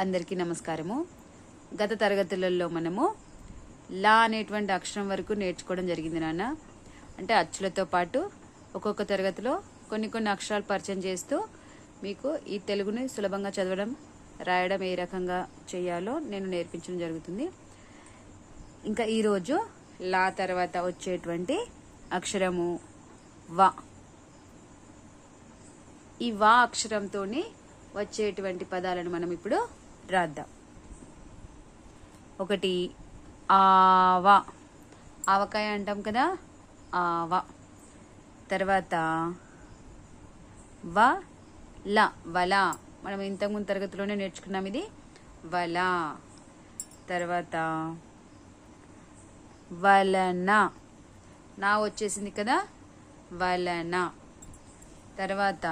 అందరికీ నమస్కారము. గత తరగతులలో మనము లా అనేటువంటి అక్షరం వరకు నేర్చుకోవడం జరిగింది నాన్న. అంటే అచ్చులతో పాటు ఒక్కొక్క తరగతిలో కొన్ని అక్షరాలు పరిచయం చేస్తూ మీకు ఈ తెలుగుని సులభంగా చదవడం రాయడం ఏ రకంగా చేయాలో నేను నేర్పించడం జరుగుతుంది. ఇంకా ఈరోజు లా తర్వాత వచ్చేటువంటి అక్షరము వా. ఈ వా అక్షరంతోని వచ్చేటువంటి పదాలను మనం ఇప్పుడు రాద్దాం. ఒకటి ఆవా, ఆవకాయ అంటాం కదా, ఆవా. తర్వాత వల, వల, మనం ఇంతకుముందు తరగతిలోనే నేర్చుకున్నాం, ఇది వల. తర్వాత వలన, నా వచ్చేసింది కదా, వలన. తర్వాత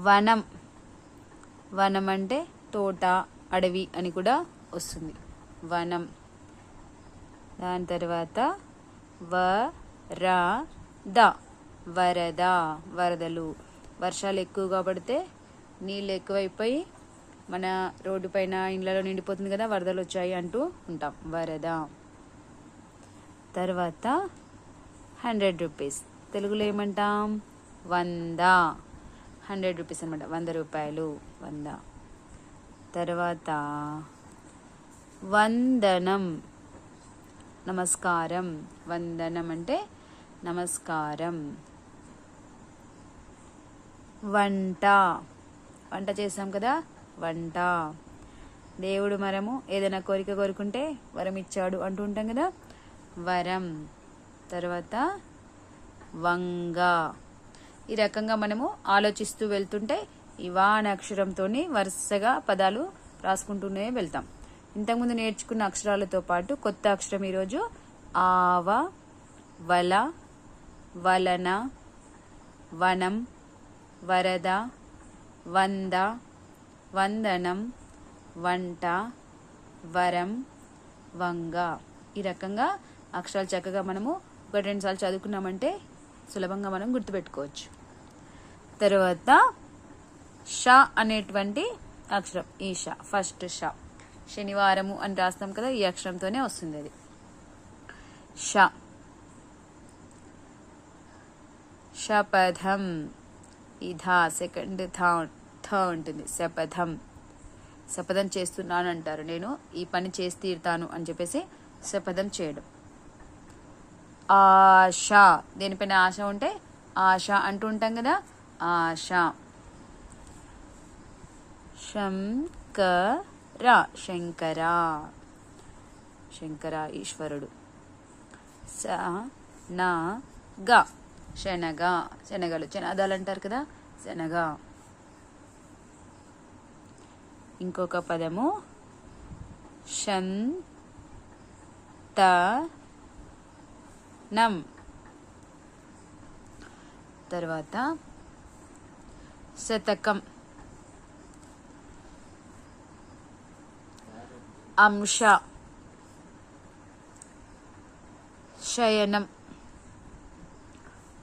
వనం, వనం అంటే తోట, అడవి అని కూడా వస్తుంది, వనం. దాని తర్వాత వరద, వరద, వరదలు. వర్షాలు ఎక్కువగా పడితే నీళ్ళు ఎక్కువైపోయి మన రోడ్డు పైన ఇళ్ళలో నిండిపోతుంది కదా, వరదలు వచ్చాయి అంటూ ఉంటాం, వరద. తర్వాత 100 రూపీస్, తెలుగులో ఏమంటాం, 100. 100 రూపీస్ అనమాట, 100 రూపాయలు, 100. తర్వాత వందనం, నమస్కారం. వందనం అంటే నమస్కారం. వంట, వంట చేస్తాం కదా, వంట. దేవుడు మనము ఏదైనా కోరిక కోరుకుంటే వరం ఇచ్చాడు అంటూ ఉంటాం కదా, వరం. తర్వాత వంగ. ఈ రకంగా మనము ఆలోచిస్తూ వెళ్తుంటే ఈ వా అనే అక్షరంతో వరుసగా పదాలు రాసుకుంటూనే వెళ్తాం. ఇంతకుముందు నేర్చుకున్న అక్షరాలతో పాటు కొత్త అక్షరం ఈరోజు ఆవ, వల, వలన, వనం, వరద, వంద, వందనం, వంట, వరం, వంగ. ఈ రకంగా అక్షరాలు చక్కగా మనము 1-2 సార్లు చదువుకున్నామంటే సులభంగా మనం గుర్తుపెట్టుకోవచ్చు. తర్వాత ష అనేటువంటి అక్షరం, ఈ ష, ఫస్ట్ ష, శనివారము అని రాస్తాం కదా, ఈ అక్షరంతోనే వస్తుంది అది, ష. శపథం, ఈ ధ సెకండ్ థ ఉంటుంది, శపథం. శపథం చేస్తున్నాను అంటారు, నేను ఈ పని చేసి తీరుతాను అని చెప్పేసి శపథం చేయడం. ఆశ, దేనిపైన ఆశ ఉంటే ఆశ అంటూ ఉంటాం కదా, ఆశ. శంకర, శంకర, శంకర ఈశ్వరుడు. శనగ, శనగ, శనగలు, శనదాలు అంటారు కదా, శనగ. ఇంకొక పదము నం. తర్వాత శతకం, అంశ, శయనం,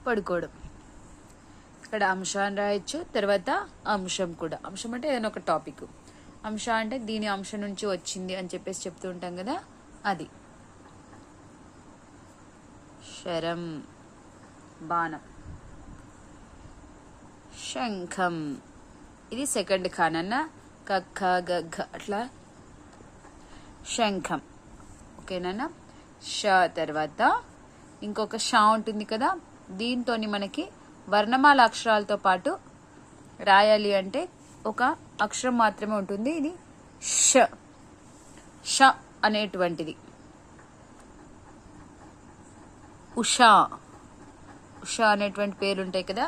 పడుకోవడం. ఇక్కడ అంశ అని రాయొచ్చు, తర్వాత అంశం కూడా. అంశం అంటే ఏదైనా ఒక టాపిక్, అంశ అంటే దీని అంశం నుంచి వచ్చింది అని చెప్పేసి చెప్తూ ఉంటాం కదా, అది. శరం, బాణం. శంఖం, ఇది సెకండ్ ఖానన్న, కక్క గగ్గ అట్లా శంఖం, ఓకేనా. ష తర్వాత ఇంకొక ష ఉంటుంది కదా, దీంతో మనకి వర్ణమాల అక్షరాలతో పాటు రాయాలి అంటే ఒక అక్షరం మాత్రమే ఉంటుంది, ఇది ష. ష అనేటువంటిది. ఉషా, ఉషా అనేటువంటి పేర్లు ఉంటాయి కదా,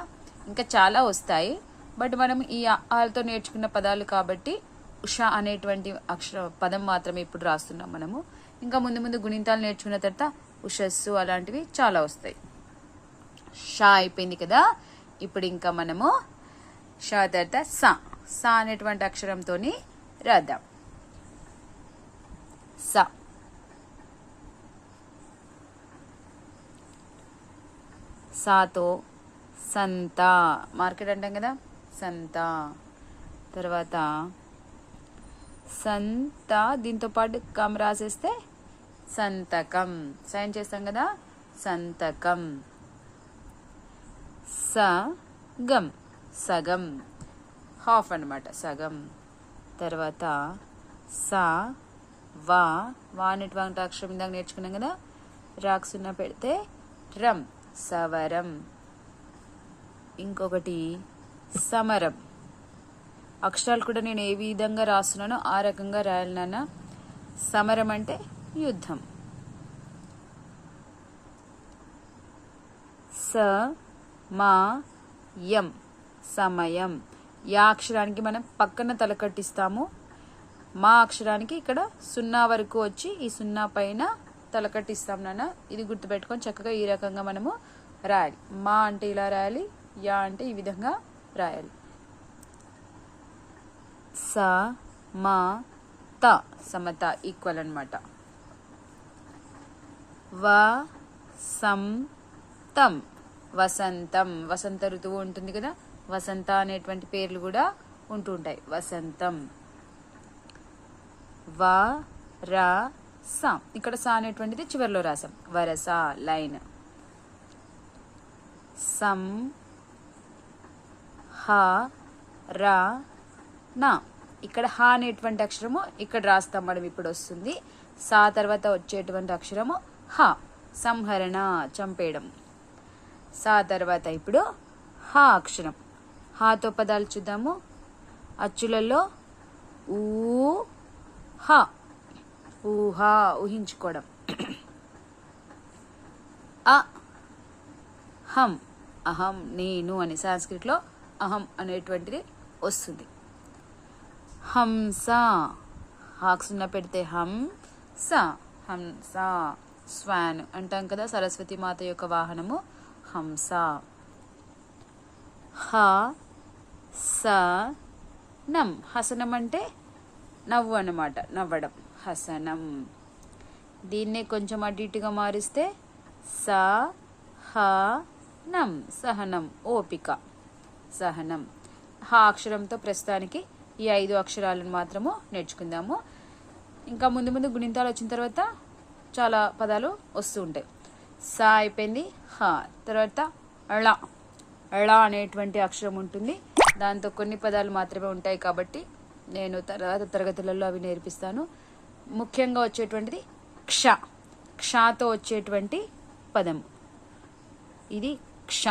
ఇంకా చాలా వస్తాయి, బట్ మనం ఈ ఆలతో నేర్చుకున్న పదాలు కాబట్టి ఉషా అనేటువంటి పదం మాత్రమే ఇప్పుడు రాస్తున్నాం మనము. ఇంకా ముందు గుణింతాలు నేర్చుకున్న తర్వాత ఉషస్సు అలాంటివి చాలా వస్తాయి. షా అయిపోయింది కదా, ఇప్పుడు ఇంకా మనము షా తర్వాత సా, సా అనేటువంటి అక్షరంతో రాద్దాం. సా, సాతో సంత, మార్కెట్ అంటాం కదా, సంత. తర్వాత సంత, దీంతో పాటు కం రాసేస్తే సంతకం. సైన్ చేస్తాం కదా, సంతకం. సగం, సగం, హాఫ్ అన్నమాట, సగం. తర్వాత సా వా, వా అనేటువంటి అక్షరం ఇందాక నేర్చుకున్నాం కదా, రాకు సున్నా పెడితే రం, సవరం. ఇంకొకటి సమరం. అక్షరాలు కూడా నేను ఏ విధంగా రాస్తున్నానో ఆ రకంగా రాయాలి నాన్న. సమరం అంటే యుద్ధం. యం, సమయం. యా అక్షరానికి మనం పక్కన తలకట్టిస్తాము, మా అక్షరానికి ఇక్కడ సున్నా వరకు వచ్చి ఈ సున్నా పైన తలకట్టిస్తాం నాన్న. ఇది గుర్తుపెట్టుకొని చక్కగా ఈ రకంగా మనము రాయాలి. మా అంటే ఇలా రాయాలి, యా అంటే ఈ విధంగా రాయాలి. త, సమత, ఈక్వల్ అనమాట. వసంతం, వసంతం, వసంత ఋతువు ఉంటుంది కదా, వసంత అనేటువంటి పేర్లు కూడా ఉంటూ ఉంటాయి. వసంతం. వరస, ఇక్కడ సా అనేటువంటిది చివరిలో రాసాం, వరస, లైన్. సంహరణ, ఇక్కడ హ అనేటువంటి అక్షరము ఇక్కడ రాస్తాం మనం, ఇప్పుడు వస్తుంది. సా తర్వాత వచ్చేటువంటి అక్షరము హ, సంహరణ, చంపేయడం. సా తర్వాత ఇప్పుడు హ అక్షరం. హాతో పదాలు చూద్దాము. అచ్చులలో ఊ హ, ఊహ, ఊహించుకోవడం. అహం, అహం, నేను అని సంస్కృతిలో అహం అనేటువంటిది వస్తుంది. హంస, హాకు సున్నా పెడితే హంస, హంస. స్వాన్ అంటాం కదా, సరస్వతి మాత యొక్క వాహనము హంస. హసనం, హసనం అంటే నవ్వు అన్నమాట, నవ్వడం, హసనం. దీన్నే కొంచెం అటు ఇటుగా మారిస్తే సహనం, సహనం, ఓపిక, సహనం. హ అక్షరంతో ప్రస్తుతానికి ఈ 5 అక్షరాలను మాత్రము నేర్చుకుందాము. ఇంకా ముందు ముందు గుణింతాలు వచ్చిన తర్వాత చాలా పదాలు వస్తూ ఉంటాయి. సా అయిపోయింది, హ. తర్వాత అళ, అళ అనేటువంటి అక్షరం ఉంటుంది. దాంతో కొన్ని పదాలు మాత్రమే ఉంటాయి కాబట్టి నేను తర్వాత తరగతులలో అవి నేర్పిస్తాను. ముఖ్యంగా వచ్చేటువంటిది క్ష, క్షతో వచ్చేటువంటి పదం ఇది క్ష.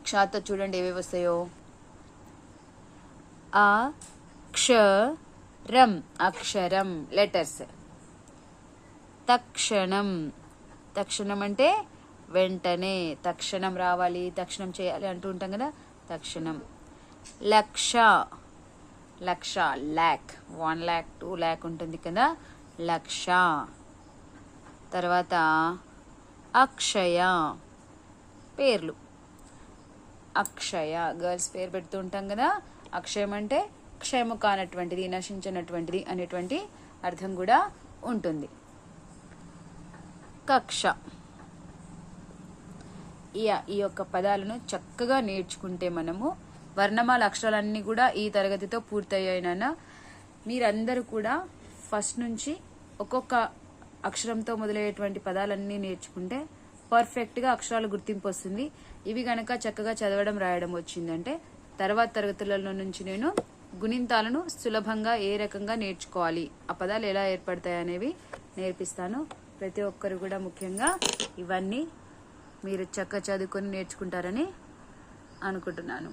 క్షతో చూడండి ఏవేవి వస్తాయో. అక్షరం, అక్షరం, లెటర్స్. తక్షణం, తక్షణం అంటే వెంటనే, తక్షణం రావాలి, తక్షణం చేయాలి అంటూ ఉంటాం కదా, తక్షణం. లక్ష, లక్ష, ల్యాక్, 1 lakh 2 lakh ఉంటుంది కదా, లక్ష. తర్వాత అక్షయ, పేర్లు. అక్షయ, గర్ల్స్ పేరు పెడుతూ ఉంటాం కదా. అక్షయం అంటే క్షయము కానటువంటిది, నశించినటువంటిది అనేటువంటి అర్థం కూడా ఉంటుంది. కక్ష. ఈ యొక్క పదాలను చక్కగా నేర్చుకుంటే మనము వర్ణమాల అక్షరాలన్నీ కూడా ఈ తరగతితో పూర్తయ్యాయినా. మీరందరూ కూడా ఫస్ట్ నుంచి ఒక్కొక్క అక్షరంతో మొదలయ్యేటువంటి పదాలన్నీ నేర్చుకుంటే పర్ఫెక్ట్గా అక్షరాల గుర్తింపు వస్తుంది. ఇవి గనక చక్కగా చదవడం రాయడం వచ్చిందంటే తర్వాత తరగతులలో నుంచి నేను గుణింతాలను సులభంగా ఏ రకంగా నేర్చుకోవాలి, ఆ పదాలు ఎలా ఏర్పడతాయి అనేవి నేర్పిస్తాను. ప్రతి ఒక్కరు కూడా ముఖ్యంగా ఇవన్నీ మీరు చక్కగా చదువుకొని నేర్చుకుంటారని అనుకుంటున్నాను.